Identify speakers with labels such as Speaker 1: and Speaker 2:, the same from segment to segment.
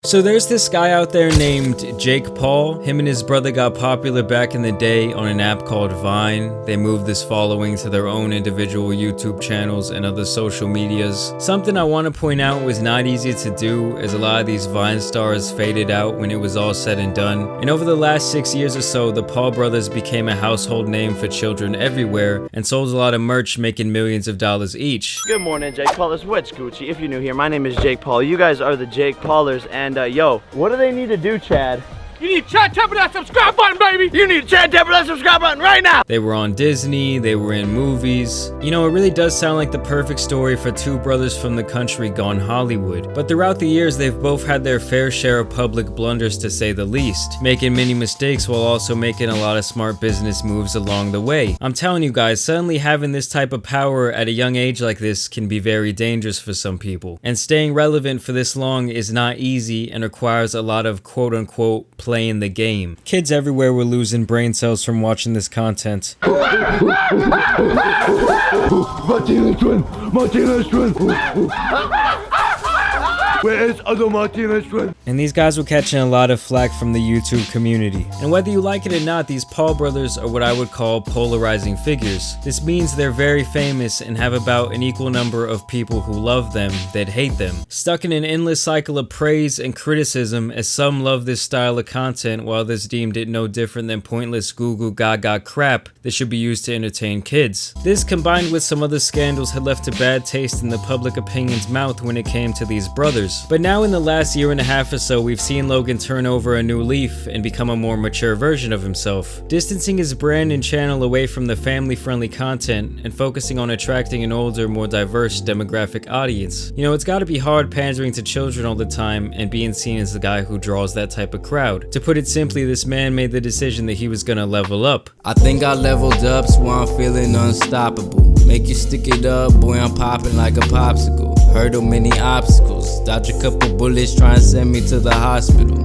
Speaker 1: So there's this guy out there named Jake Paul. Him and his brother got popular back in the day on an app called Vine. They moved this following to their own individual YouTube channels and other social medias. Something I want to point out was not easy to do, as a lot of these Vine stars faded out when it was all said and done. And over the last 6 years or so, the Paul brothers became a household name for children everywhere and sold a lot of merch, making millions of dollars each.
Speaker 2: Good morning, Jake Paul. It's What's Gucci. If you're new here, my name is Jake Paul. You guys are the Jake Paulers, and yo, what do they need to do, Chad?
Speaker 3: You need to tap that subscribe button, baby!
Speaker 2: You need to tap that subscribe button right now!
Speaker 1: They were on Disney, they were in movies. You know, it really does sound like the perfect story for two brothers from the country gone Hollywood. But throughout the years, they've both had their fair share of public blunders, to say the least, making many mistakes while also making a lot of smart business moves along the way. I'm telling you guys, suddenly having this type of power at a young age like this can be very dangerous for some people. And staying relevant for this long is not easy and requires a lot of quote-unquote playing the game. Kids everywhere were losing brain cells from watching this content.
Speaker 4: Where is other Martinez friend?
Speaker 1: And these guys were catching a lot of flack from the YouTube community. And whether you like it or not, these Paul brothers are what I would call polarizing figures. This means they're very famous and have about an equal number of people who love them that hate them. Stuck in an endless cycle of praise and criticism, as some love this style of content while others deemed it no different than pointless goo goo gaga crap that should be used to entertain kids. This, combined with some other scandals, had left a bad taste in the public opinion's mouth when it came to these brothers. But now in the last year and a half or so, we've seen Logan turn over a new leaf and become a more mature version of himself, distancing his brand and channel away from the family-friendly content and focusing on attracting an older, more diverse demographic audience. You know, it's gotta be hard pandering to children all the time and being seen as the guy who draws that type of crowd. To put it simply, this man made the decision that he was gonna level up.
Speaker 5: I think I leveled up, so I'm feeling unstoppable. Make you stick it up, boy, I'm popping like a popsicle. Hurdle many obstacles, dodge a couple bullets, try and send me to the hospital.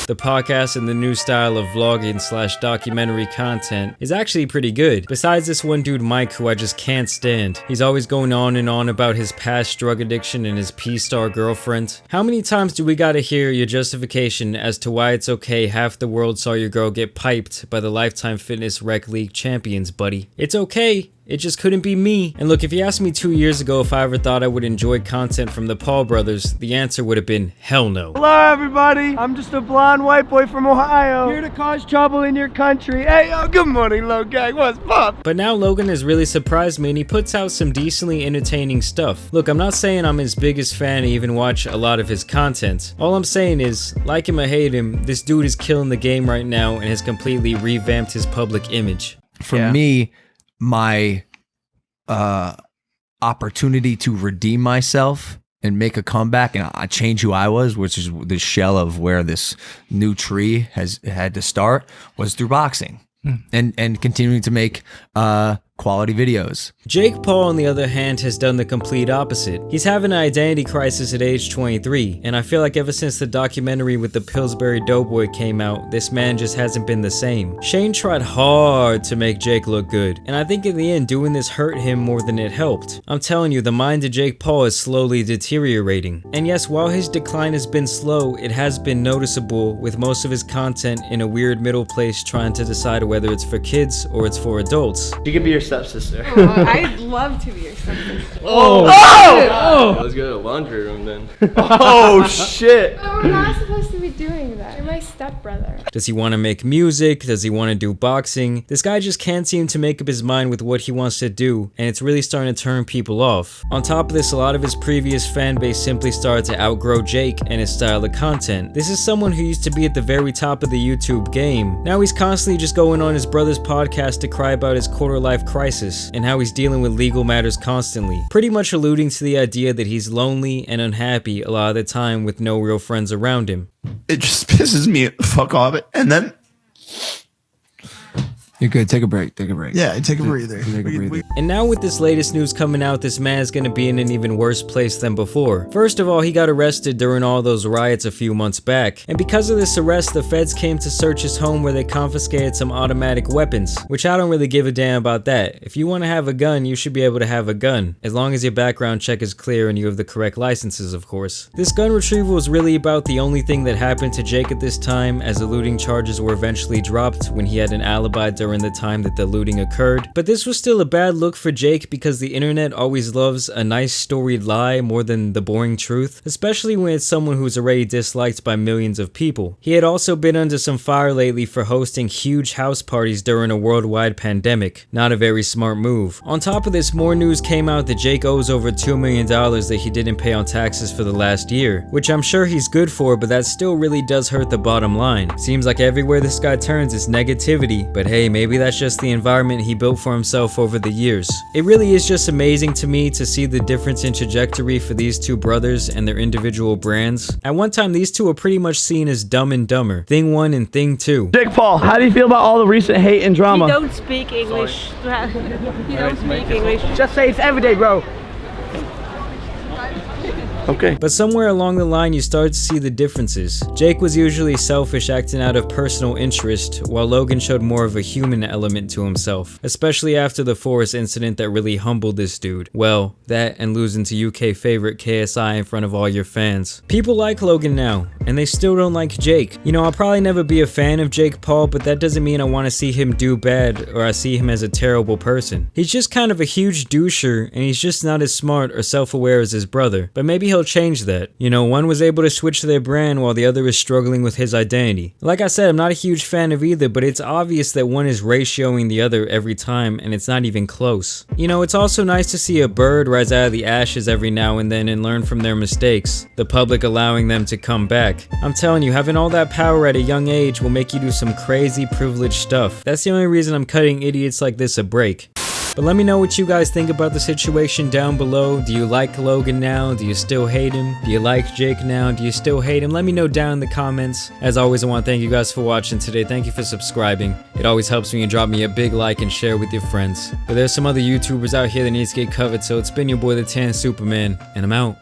Speaker 1: The podcast and the new style of vlogging / documentary content is actually pretty good. Besides this one dude Mike, who I just can't stand. He's always going on and on about his past drug addiction and his P-star girlfriend. How many times do we gotta hear your justification as to why it's okay half the world saw your girl get piped by the Lifetime Fitness Rec League champions, buddy? It's okay. It just couldn't be me. And look, if you asked me 2 years ago if I ever thought I would enjoy content from the Paul brothers, the answer would have been hell no.
Speaker 2: Hello, everybody. I'm just a blonde white boy from Ohio, here to cause trouble in your country. Hey, yo, good morning, Logan. What's up?
Speaker 1: But now Logan has really surprised me, and he puts out some decently entertaining stuff. Look, I'm not saying I'm his biggest fan and even watch a lot of his content. All I'm saying is, like him or hate him, this dude is killing the game right now and has completely revamped his public image.
Speaker 6: For me, my opportunity to redeem myself and make a comeback and I change who I was, which is the shell of where this new tree has had to start, was through boxing and continuing to make quality videos.
Speaker 1: Jake Paul, on the other hand, has done the complete opposite. He's having an identity crisis at age 23, and I feel like ever since the documentary with the Pillsbury Doughboy came out, this man just hasn't been the same. Shane tried hard to make Jake look good, and I think in the end, doing this hurt him more than it helped. I'm telling you, the mind of Jake Paul is slowly deteriorating. And yes, while his decline has been slow, it has been noticeable, with most of his content in a weird middle place trying to decide whether it's for kids or it's for adults.
Speaker 2: You could be your stepsister.
Speaker 7: Oh, I'd love to be your stepsister.
Speaker 3: Let's go to the laundry room then.
Speaker 2: Oh, shit.
Speaker 7: But we're not supposed to be doing that. You're my stepbrother.
Speaker 1: Does he want to make music? Does he want to do boxing? This guy just can't seem to make up his mind with what he wants to do, and it's really starting to turn people off. On top of this, a lot of his previous fan base simply started to outgrow Jake and his style of content. This is someone who used to be at the very top of the YouTube game. Now he's constantly just going on his brother's podcast to cry about his quarter-life crisis and how he's dealing with legal matters constantly, pretty much alluding to the idea that he's lonely and unhappy a lot of the time with no real friends around him.
Speaker 4: It just pisses me the fuck off. And then
Speaker 6: You're good. Take a break. Take a break.
Speaker 2: Yeah, take a breather.
Speaker 6: Take a breather.
Speaker 1: And now with this latest news coming out, this man is going to be in an even worse place than before. First of all, he got arrested during all those riots a few months back. And because of this arrest, the feds came to search his home where they confiscated some automatic weapons, which I don't really give a damn about that. If you want to have a gun, you should be able to have a gun, as long as your background check is clear and you have the correct licenses, of course. This gun retrieval was really about the only thing that happened to Jake at this time, as the looting charges were eventually dropped when he had an alibi during the time that the looting occurred. But this was still a bad look for Jake, because the internet always loves a nice storied lie more than the boring truth, especially when it's someone who's already disliked by millions of people. He had also been under some fire lately for hosting huge house parties during a worldwide pandemic. Not a very smart move. On top of this, more news came out that Jake owes over $2 million that he didn't pay on taxes for the last year, which I'm sure he's good for, but that still really does hurt the bottom line. Seems like everywhere this guy turns is negativity, but hey, maybe that's just the environment he built for himself over the years. It really is just amazing to me to see the difference in trajectory for these two brothers and their individual brands. At one time, these two were pretty much seen as Dumb and Dumber, Thing 1 and Thing 2.
Speaker 2: Jake Paul, how do you feel about all the recent hate and drama?
Speaker 8: He don't speak English. He don't speak English.
Speaker 2: Just say it's every day, bro. Okay.
Speaker 1: But somewhere along the line you start to see the differences. Jake was usually selfish, acting out of personal interest, while Logan showed more of a human element to himself, especially after the Forest incident that really humbled this dude. Well, that and losing to UK favorite KSI in front of all your fans. People like Logan now, and they still don't like Jake. You know, I'll probably never be a fan of Jake Paul, but that doesn't mean I want to see him do bad or I see him as a terrible person. He's just kind of a huge doucher, and he's just not as smart or self-aware as his brother. But maybe he'll change that. You know, one was able to switch their brand while the other is struggling with his identity. Like I said, I'm not a huge fan of either, but it's obvious that one is ratioing the other every time, and it's not even close. You know, it's also nice to see a bird rise out of the ashes every now and then and learn from their mistakes, the public allowing them to come back. I'm telling you, having all that power at a young age will make you do some crazy privileged stuff. That's the only reason I'm cutting idiots like this a break. But let me know what you guys think about the situation down below. Do you like Logan now? Do you still hate him? Do you like Jake now? Do you still hate him? Let me know down in the comments. As always, I want to thank you guys for watching today. Thank you for subscribing. It always helps when you drop me a big like and share with your friends. But there's some other YouTubers out here that need to get covered, so it's been your boy the Tan Superman, and I'm out.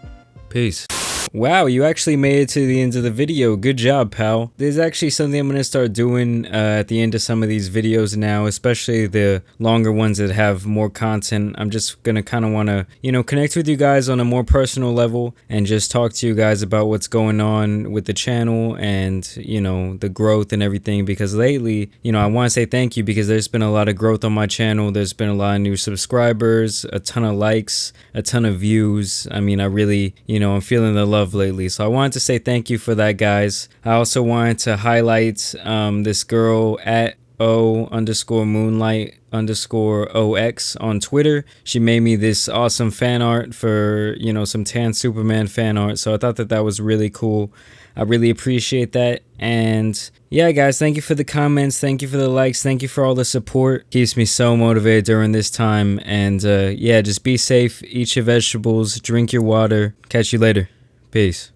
Speaker 1: Peace. Wow, you actually made it to the end of the video. Good job, pal. There's actually something I'm going to start doing at the end of some of these videos now, especially the longer ones that have more content. I'm just going to kind of want to, you know, connect with you guys on a more personal level and just talk to you guys about what's going on with the channel and, you know, the growth and everything. Because lately, you know, I want to say thank you because there's been a lot of growth on my channel. There's been a lot of new subscribers, a ton of likes, a ton of views. I mean, I really, you know, I'm feeling the love lately, so I wanted to say thank you for that, guys. I also wanted to highlight this girl at O_moonlight_OX on Twitter. She made me this awesome fan art for, you know, some Tan Superman fan art, so I thought that that was really cool. I really appreciate that. And yeah, guys, thank you for the comments, thank you for the likes, thank you for all the support. Keeps me so motivated during this time. And yeah, just be safe, eat your vegetables, drink your water. Catch you later. Peace.